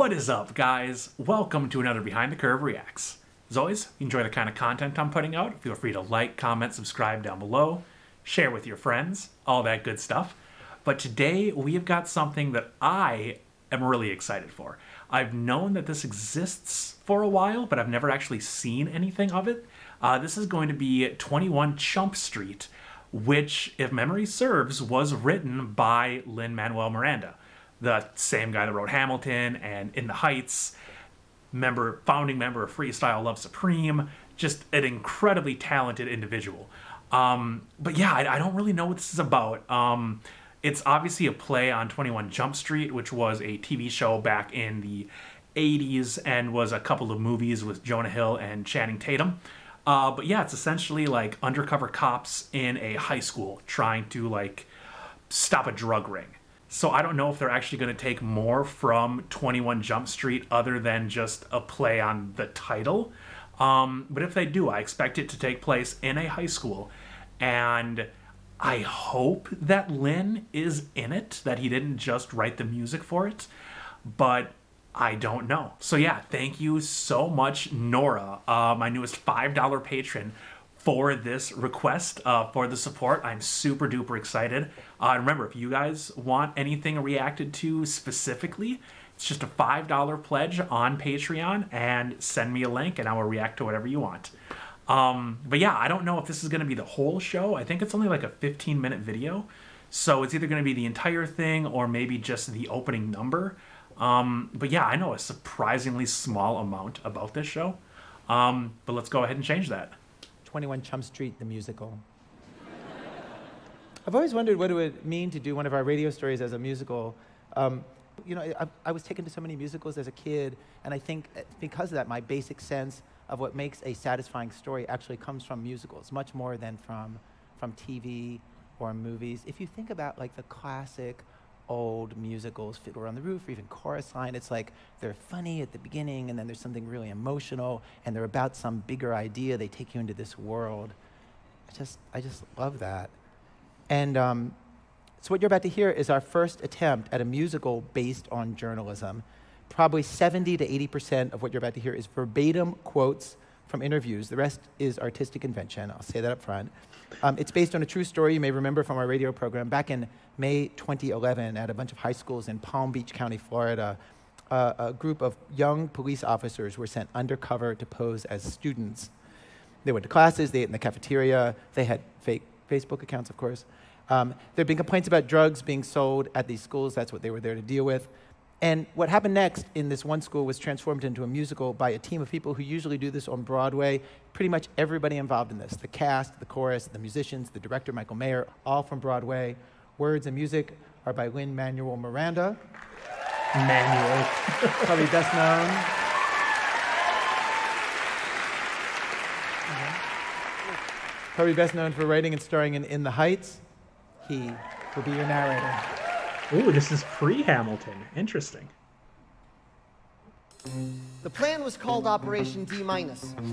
What is up, guys? Welcome to another Behind the Curve Reacts. As always, if you enjoy the kind of content I'm putting out, feel free to like, comment, subscribe down below, share with your friends, all that good stuff. But today, we have got something that I am really excited for. I've known that this exists for a while, but I've never actually seen anything of it. This is going to be 21 Chump Street, which, if memory serves, was written by Lin Manuel Miranda, the same guy that wrote Hamilton and In the Heights, founding member of Freestyle Love Supreme, just an incredibly talented individual. But yeah, I don't really know what this is about. It's obviously a play on 21 Jump Street, which was a TV show back in the 80s and was a couple of movies with Jonah Hill and Channing Tatum. But yeah, it's essentially like undercover cops in a high school trying to like stop a drug ring. So I don't know if they're actually going to take more from 21 Jump Street other than just a play on the title. But if they do, I expect it to take place in a high school. And I hope that Lin is in it, that he didn't just write the music for it. But I don't know. So yeah, thank you so much, Nora, my newest $5 patron, for this request, for the support. I'm super duper excited. Remember, if you guys want anything reacted to specifically, it's just a $5 pledge on Patreon, and send me a link and I will react to whatever you want. But yeah, I don't know if this is going to be the whole show. I think it's only like a 15-minute video. So it's either going to be the entire thing or maybe just the opening number. But yeah, I know a surprisingly small amount about this show. But let's go ahead and change that. 21 Chump Street, the musical. I've always wondered what it would mean to do one of our radio stories as a musical. You know, I was taken to so many musicals as a kid, and I think because of that, my basic sense of what makes a satisfying story actually comes from musicals, much more than from TV or movies. If you think about like the classic old musicals, Fiddler on the Roof, or even Chorus Line, it's like they're funny at the beginning and then there's something really emotional and they're about some bigger idea. They take you into this world. I just love that. And so what you're about to hear is our first attempt at a musical based on journalism. Probably 70 to 80% of what you're about to hear is verbatim quotes from interviews. The rest is artistic invention. I'll say that up front. It's based on a true story you may remember from our radio program. Back in May 2011, at a bunch of high schools in Palm Beach County, Florida, a group of young police officers were sent undercover to pose as students. They went to classes, they ate in the cafeteria, they had fake Facebook accounts, of course. There had been complaints about drugs being sold at these schools. That's what they were there to deal with. And what happened next in this one school was transformed into a musical by a team of people who usually do this on Broadway. Pretty much everybody involved in this, the cast, the chorus, the musicians, the director, Michael Mayer, all from Broadway. Words and music are by Lin Manuel Miranda. Manuel. Probably best known. Probably best known for writing and starring in the Heights. He will be your narrator. Ooh, this is pre-Hamilton. Interesting. The plan was called Operation D-,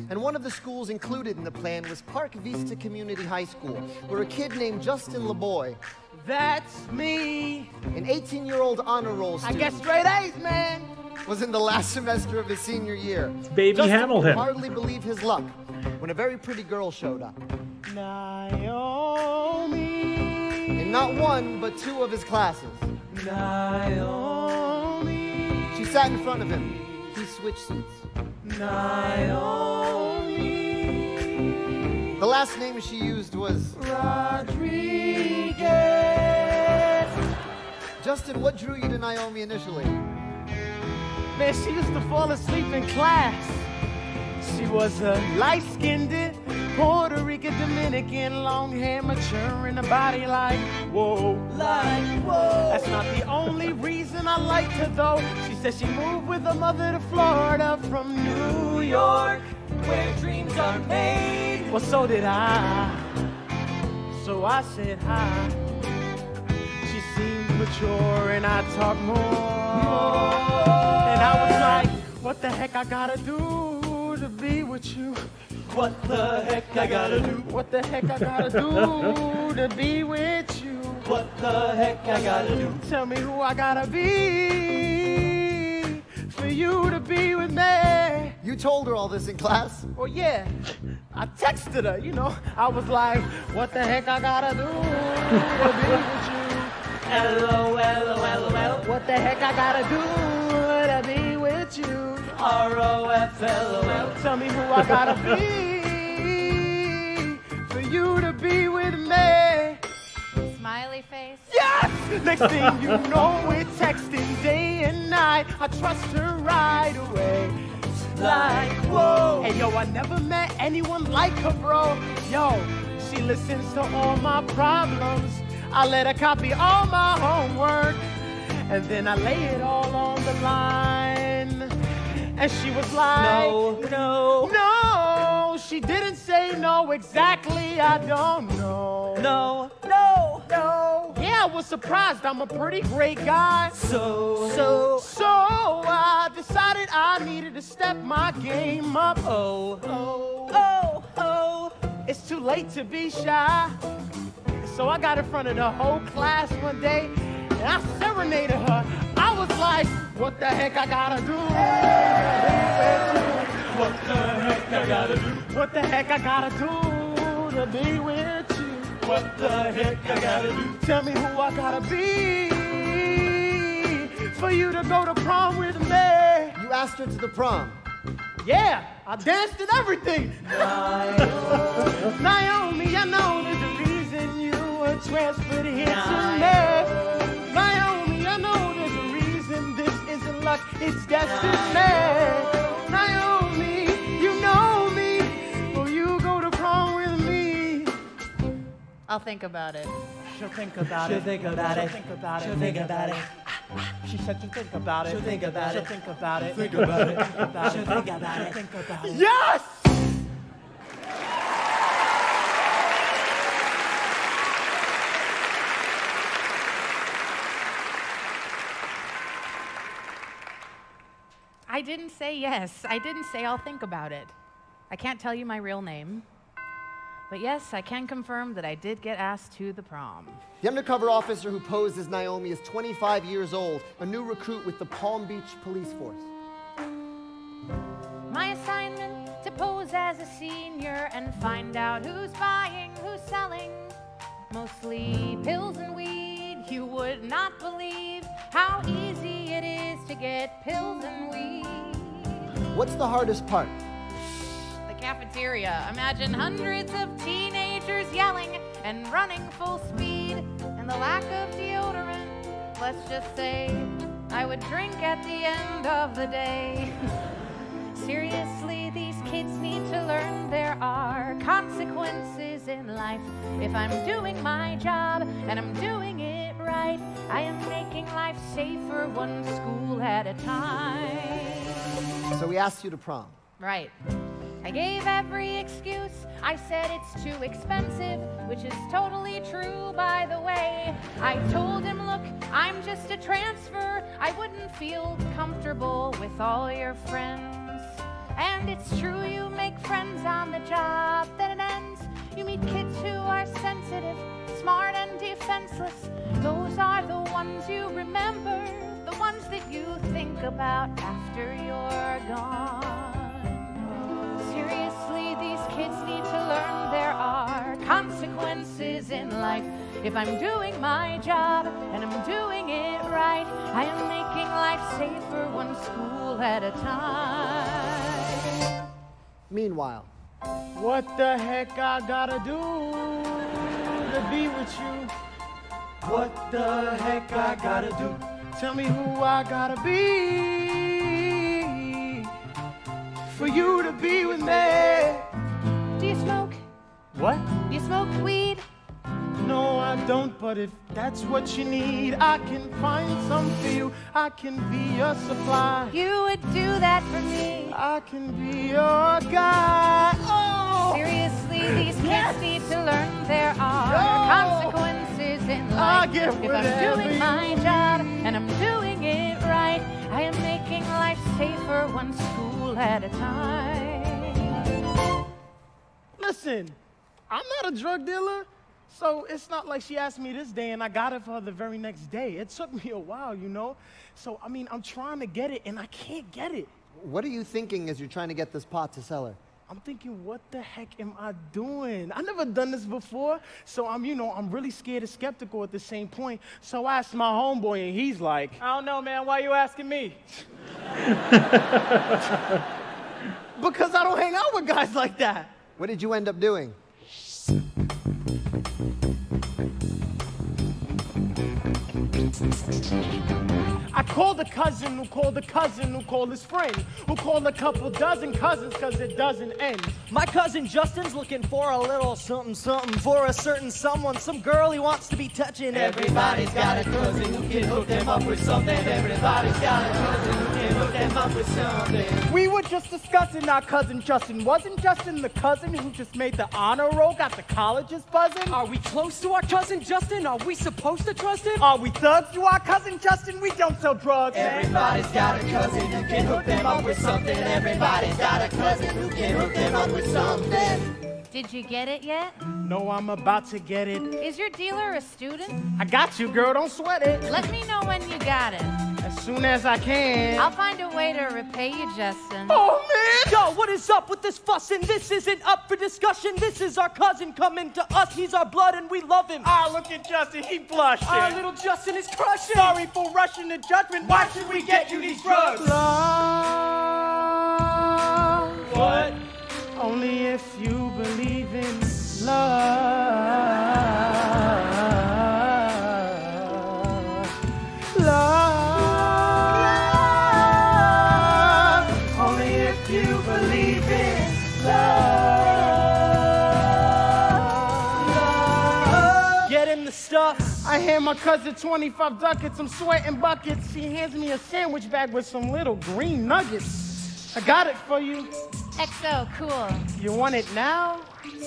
and one of the schools included in the plan was Park Vista Community High School, where a kid named Justin LeBoy, that's me, an 18-year-old honor roll student, I get straight A's, man, was in the last semester of his senior year. Baby Justin Hamilton. could hardly believe his luck when a very pretty girl showed up. Naomi. In not one, but two of his classes. Naomi. She sat in front of him. He switched seats. Naomi. The last name she used was Rodriguez. Justin, what drew you to Naomi initially? Man, she used to fall asleep in class. She was a light-skinned Puerto Rican Dominican, long hair, mature in the body, like whoa, like whoa. That's not the only reason I liked her though. She said she moved with her mother to Florida from New York, where dreams are made. Well, so did I. So I said hi. She seemed mature and I talked more. And I was like, what the heck I gotta do to be with you? What the heck I gotta do? What the heck I gotta do to be with you? What the heck I gotta do? Tell me who I gotta be for you to be with me. You told her all this in class? Well, yeah, I texted her, you know. I was like, what the heck I gotta do to be with you? LOL. What the heck I gotta do to be with you? ROFLOL. Tell me who I gotta be for you to be with me. Smiley face. Yes! Next thing you know, we're texting day and night. I trust her right away. Like, whoa. Hey, yo, I never met anyone like her, bro. Yo, she listens to all my problems. I let her copy all my homework. And then I lay it all on the line. And she was like, no, she didn't say no exactly, I don't know. No. Yeah, I was surprised, I'm a pretty great guy. So I decided I needed to step my game up. It's too late to be shy. So I got in front of the whole class one day, and I serenaded her. I was like, what the heck I gotta do? What the heck I gotta do? What the heck I gotta do to be with you? What the heck I gotta do? Tell me who I gotta be for you to go to prom with me. You asked her to the prom? Yeah, I danced and everything. Naomi, I know there's a reason you were transferred here to me. Naomi, I know there's a reason this isn't luck, it's destiny. Naomi, you know me. Will you go to prom with me? I'll think about it. She'll think about it. She'll think about it. She'll think about it. She'll think about it. She said she'll think about it. She'll think about it. She'll think about it. Think about it. She'll think about it. Think about it. Yes! I didn't say yes. I didn't say I'll think about it. I can't tell you my real name. But yes, I can confirm that I did get asked to the prom. The undercover officer who posed as Naomi is 25 years old, a new recruit with the Palm Beach Police Force. My assignment to pose as a senior and find out who's buying, who's selling. Mostly pills and weed. You would not believe how easy it is to get pills and weed. What's the hardest part? Cafeteria. Imagine hundreds of teenagers yelling and running full speed, and the lack of deodorant. Let's just say I would drink at the end of the day. Seriously, these kids need to learn there are consequences in life. If I'm doing my job and I'm doing it right, I am making life safer one school at a time. So we asked you to prom. Right. I gave every excuse. I said it's too expensive, which is totally true, by the way. I told him, look, I'm just a transfer. I wouldn't feel comfortable with all your friends. And it's true, you make friends on the job, then it ends. You meet kids who are sensitive, smart and defenseless. Those are the ones you remember, the ones that you think about after you're gone. Seriously, these kids need to learn there are consequences in life. If I'm doing my job and I'm doing it right, I am making life safer one school at a time. Meanwhile, what the heck I gotta do to be with you? What the heck I gotta do? Tell me who I gotta be for you to be with me. Do you smoke? What? Do you smoke weed? No, I don't, but if that's what you need, I can find some for you. I can be your supply. You would do that for me. I can be your guy. Oh! Seriously, these kids need to learn there are consequences in life. If I'm doing my job and I'm doing it right, I am making life safer one school at a time. Listen, I'm not a drug dealer, So it's not like she asked me this day and I got it for her the very next day. It took me a while, you know? So, I mean, I'm trying to get it and I can't get it. What are you thinking as you're trying to get this pot to sell her? I'm thinking, what the heck am I doing? I never done this before, so I'm really scared and skeptical at the same point. So I asked my homeboy, and he's like, I don't know, man, why you asking me? Because I don't hang out with guys like that. What did you end up doing? I called a cousin who called a cousin who called his friend, who called a couple dozen cousins because it doesn't end. My cousin Justin's looking for a little something something for a certain someone, some girl he wants to be touching. Everybody's got a cousin who can hook them up with something. Everybody's got a cousin who can hook them up with something. We were just discussing our cousin Justin. Wasn't Justin the cousin who just made the honor roll, got the colleges buzzing? Are we close to our cousin Justin? Are we supposed to trust him? Are we thugs to our cousin Justin? We don't sell drugs. Everybody's got a cousin who can hook them up with something. Everybody's got a cousin who can hook them up with something. Did you get it yet? No, I'm about to get it. Is your dealer a student? I got you, girl. Don't sweat it. Let me know when you got it. As soon as I can. I'll find a way to repay you, Justin. Oh, man! Yo, what is up with this fussing? This isn't up for discussion. This is our cousin coming to us. He's our blood and we love him. Ah, look at Justin. He blushing. Our little Justin is crushing. Sorry for rushing to judgment. Why should we get you these drugs? Love. What? Only if you believe in love. Love. Only if you believe in love. Get him the stuff. I hand my cousin 25 ducats. I'm sweating buckets. She hands me a sandwich bag with some little green nuggets. I got it for you. XO, cool. You want it now?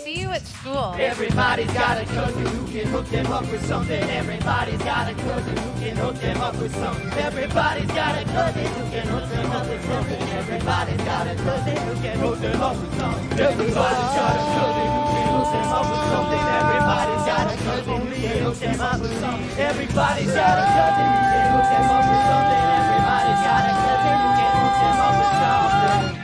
See you at school. Everybody's got a cousin who can hook them up with something. Everybody's got a cousin who can hook them up with something. Everybody's got a cousin who can hook them up with something. Everybody's got a cousin who can hook them up with something. Everybody's got a cousin who can hook them up with something. Everybody's got a cousin who can hook them up with something. Everybody's got a cousin who can hook them up with something. Everybody's got a cousin who can hook them up with something.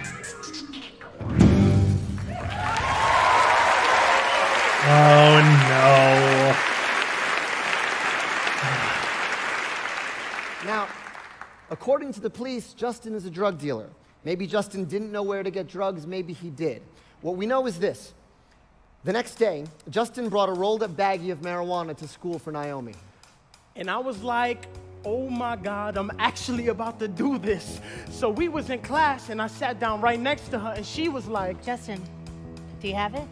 Oh no. Now, according to the police, Justin is a drug dealer. Maybe Justin didn't know where to get drugs, maybe he did. What we know is this. The next day, Justin brought a rolled-up baggie of marijuana to school for Naomi. And I was like, oh my God, I'm actually about to do this. So we was in class and I sat down right next to her and she was like, Justin, do you have it?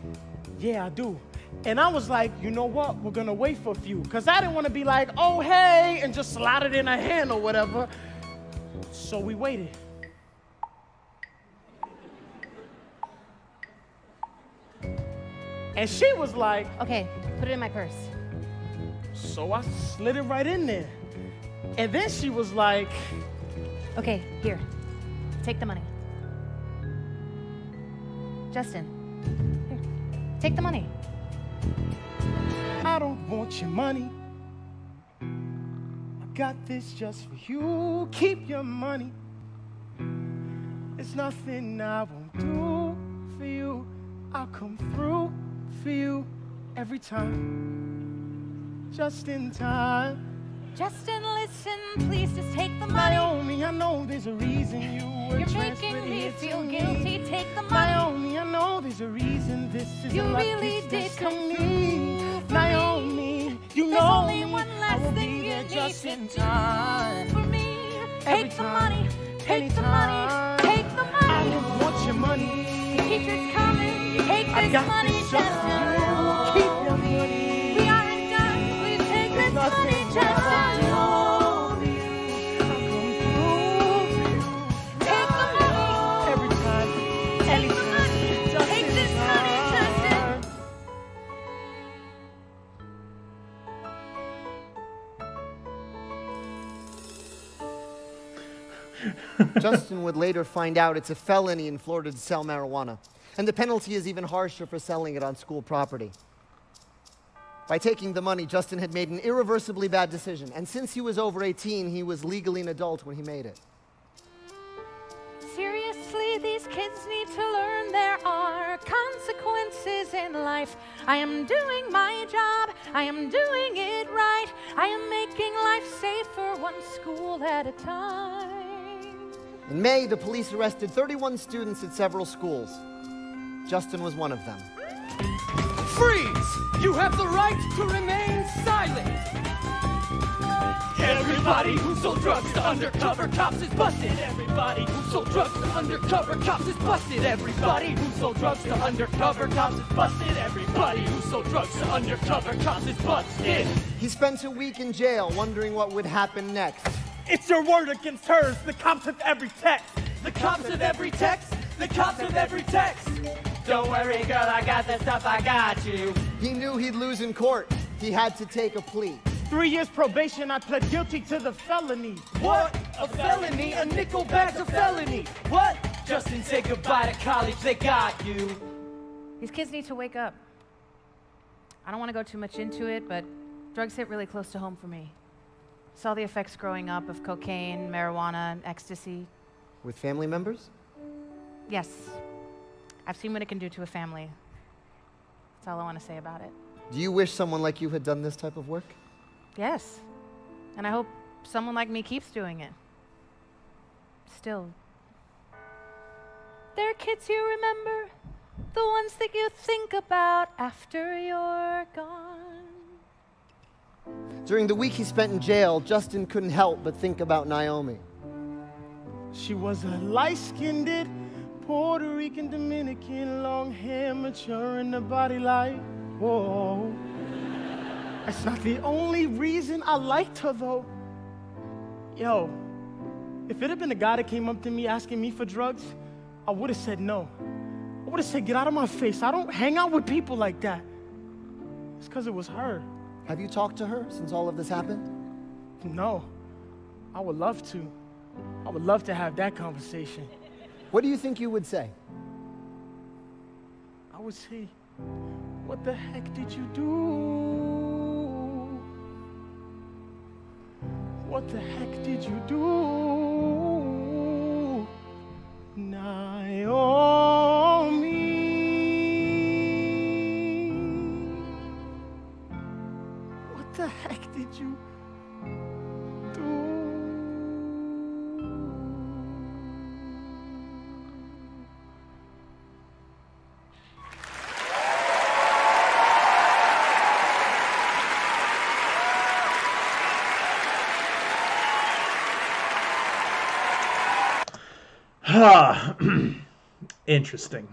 yeah, I do. And I was like, you know what? We're gonna wait for a few. Cause I didn't wanna be like, oh hey, and just slide it in her hand or whatever. So we waited. And she was like, Okay, put it in my purse. so I slid it right in there. And then she was like, Okay, here. Take the money. Justin, here. Take the money. I don't want your money. I got this just for you. Keep your money. It's nothing I won't do for you. I'll come through for you every time. Just in time. Justin, listen, please just take the money. Naomi, I know there's a reason you were You're transferred making me here feel to guilty. Take the money. Naomi, I know there's a reason this is You like really this did just come come through me. for Naomi, you There's know only me. one I last will thing be you there need just to in do time. for me. Every Take the time, money. Take the anytime. money. Take the I money. don't want your money. Keep it coming. Take I this got money, this just Justin. for you. Keep your money. We aren't done. Please take this Nothing money, but Justin. Take the money. Every time, Take the money. just Take in this money, Justin. Justin would later find out it's a felony in Florida to sell marijuana. And the penalty is even harsher for selling it on school property. By taking the money, Justin had made an irreversibly bad decision, and since he was over 18, he was legally an adult when he made it. Seriously, these kids need to learn there are consequences in life. I am doing my job. I am doing it right. I am making life safer one school at a time. In May, the police arrested 31 students at several schools. Justin was one of them. Freeze! You have the right to remain silent! Everybody who sold drugs to undercover cops is busted! Everybody who sold drugs to undercover cops is busted! Everybody who sold drugs to undercover cops is busted! Everybody who sold drugs to undercover cops is busted! He spent a week in jail wondering what would happen next. It's your word against hers. The cops have every text. The cops have every text! The cops have every text! Don't worry, girl, I got the stuff, I got you. He knew he'd lose in court. He had to take a plea. 3 years probation, I pled guilty to the felony. What? A felony? A nickel bag's a felony. What? Justin, say goodbye to college, they got you. These kids need to wake up. I don't want to go too much into it, but drugs hit really close to home for me. Saw the effects growing up of cocaine, marijuana, and ecstasy. With family members? Yes. I've seen what it can do to a family. That's all I want to say about it. Do you wish someone like you had done this type of work? Yes. And I hope someone like me keeps doing it. Still. There are kids you remember, the ones that you think about after you're gone. During the week he spent in jail, Justin couldn't help but think about Naomi. She was a light-skinned Puerto Rican, Dominican, long hair, mature in the body like, whoa. That's not the only reason I liked her, though. Yo, if it had been a guy that came up to me asking me for drugs, I would have said no. I would have said, get out of my face. I don't hang out with people like that. It's because it was her. Have you talked to her since all of this happened? No. I would love to. I would love to have that conversation. What do you think you would say? I would say, what the heck did you do? What the heck did you do? Naomi. What the heck did you do? Interesting.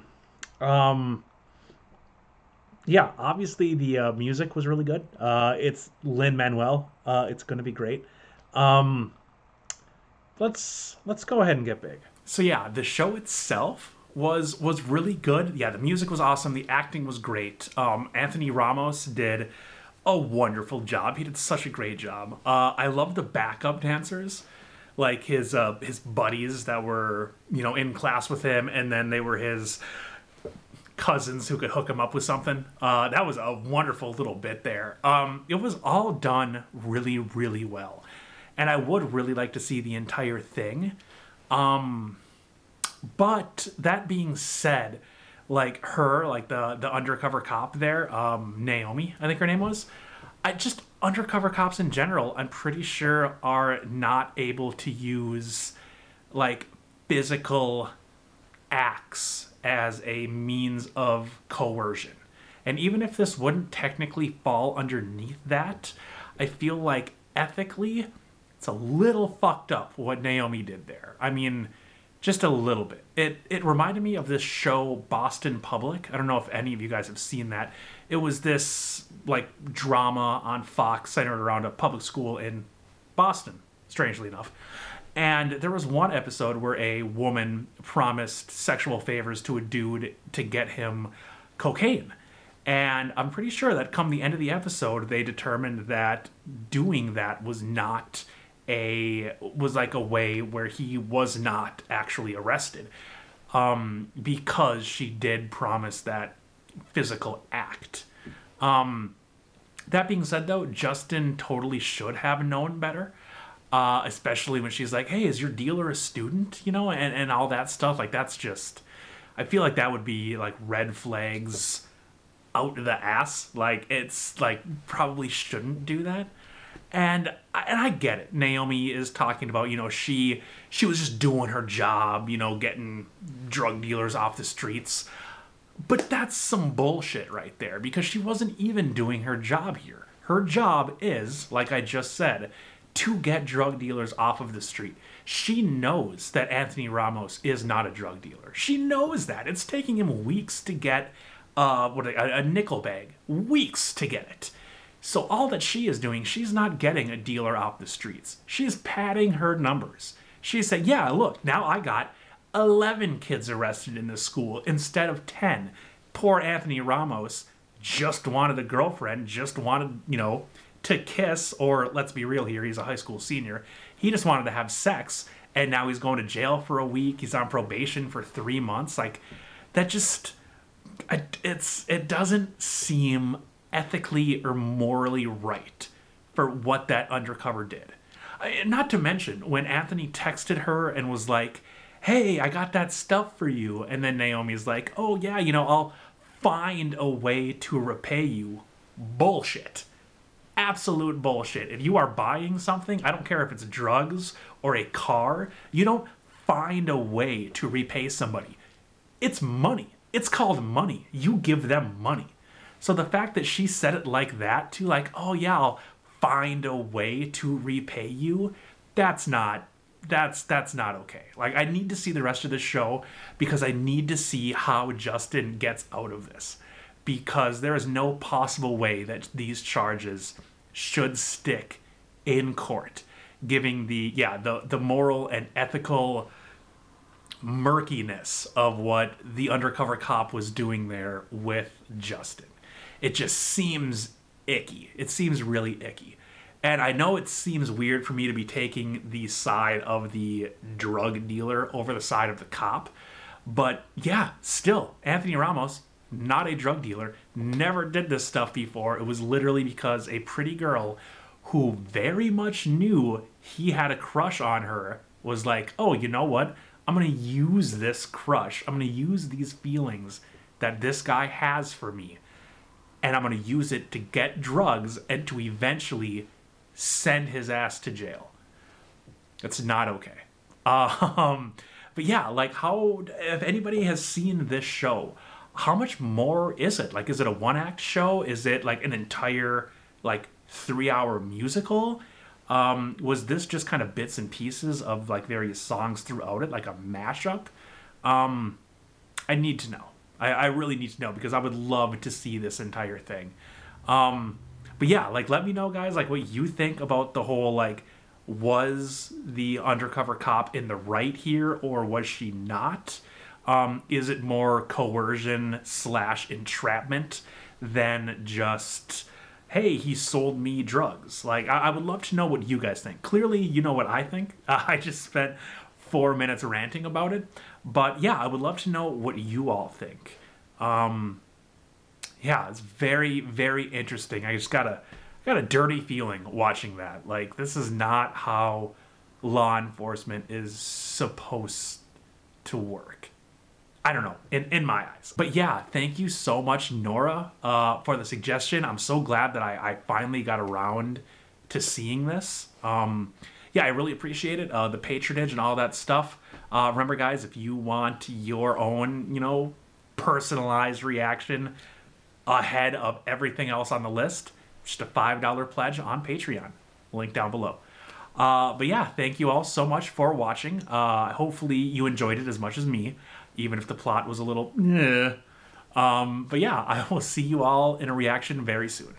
Yeah, obviously the music was really good. It's Lin Manuel. It's going to be great. Let's go ahead and get big. So yeah, the show itself was really good. Yeah, the music was awesome. The acting was great. Anthony Ramos did a wonderful job. He did such a great job. I love the backup dancers. Like his buddies that were, in class with him, and then they were his cousins who could hook him up with something. That was a wonderful little bit there. It was all done really, really well. And I would really like to see the entire thing. But that being said, like the undercover cop there, Naomi, I think her name was, undercover cops in general, I'm pretty sure are not able to use like physical acts as a means of coercion. And even if this wouldn't technically fall underneath that, I feel like ethically it's a little fucked up what Naomi did there. I mean, just a little bit. It reminded me of this show Boston Public. I don't know if any of you guys have seen that. It was this like drama on Fox centered around a public school in Boston, strangely enough. And there was one episode where a woman promised sexual favors to a dude to get him cocaine. And I'm pretty sure that come the end of the episode, they determined that doing that was like a way where he was not actually arrested, because she did promise that physical act. That being said, though, Justin totally should have known better. Especially when she's like, hey, is your dealer a student? You know, and all that stuff. Like, that's just... I feel like that would be, like, red flags out the ass. Like, it's, like, probably shouldn't do that. And I get it. Naomi is talking about, you know, she was just doing her job, you know, getting drug dealers off the streets. But that's some bullshit right there, because she wasn't even doing her job here. Her job is, like I just said, to get drug dealers off of the street. She knows that Anthony Ramos is not a drug dealer. She knows that. It's taking him weeks to get a nickel bag. Weeks to get it. So all that she is doing, she's not getting a dealer off the streets. She's padding her numbers. She said, yeah, look, now I got 11 kids arrested in this school instead of 10. Poor Anthony Ramos just wanted a girlfriend, just wanted, you know, to kiss, or let's be real here, he's a high school senior. He just wanted to have sex, and now he's going to jail for a week. He's on probation for 3 months. Like, that just, it doesn't seem ethically or morally right for what that undercover did. Not to mention, when Anthony texted her and was like, hey, I got that stuff for you, and then Naomi's like, oh yeah, you know, I'll find a way to repay you. Bullshit. Absolute bullshit. If you are buying something, I don't care if it's drugs or a car, you don't find a way to repay somebody. It's money. It's called money. You give them money. So the fact that she said it like that, to like, oh yeah, I'll find a way to repay you, that's not okay. Like, I need to see the rest of the show, because I need to see how Justin gets out of this. Because there is no possible way that these charges should stick in court, giving the moral and ethical murkiness of what the undercover cop was doing there with Justin. It just seems icky. It seems really icky. And I know it seems weird for me to be taking the side of the drug dealer over the side of the cop. But yeah, still, Anthony Ramos, not a drug dealer, never did this stuff before. It was literally because a pretty girl who very much knew he had a crush on her was like, oh, you know what? I'm going to use this crush. I'm going to use these feelings that this guy has for me, and I'm going to use it to get drugs and to eventually send his ass to jail. It's not okay. But yeah, like, how, if anybody has seen this show, how much more is it? Like, is it a one-act show? Is it like an entire, like, 3-hour musical? Was this just kind of bits and pieces of like various songs throughout it, like a mashup? I need to know. I really need to know, because I would love to see this entire thing. But yeah, like, let me know, guys, like, what you think about the whole, like, was the undercover cop in the right here, or was she not? Is it more coercion / entrapment than just, hey, he sold me drugs? Like, I would love to know what you guys think. Clearly, you know what I think. I just spent 4 minutes ranting about it. But yeah, I would love to know what you all think. Yeah, it's very, very interesting. I just got a dirty feeling watching that. Like, this is not how law enforcement is supposed to work. I don't know, in my eyes. But yeah, thank you so much, Nora, for the suggestion. I'm so glad that I finally got around to seeing this. Yeah, I really appreciate it. The patronage and all that stuff. Remember, guys, if you want your own, you know, personalized reaction ahead of everything else on the list, just a $5 pledge on Patreon. Link down below. But yeah, thank you all so much for watching. Hopefully you enjoyed it as much as me, even if the plot was a little... But yeah, I will see you all in a reaction very soon.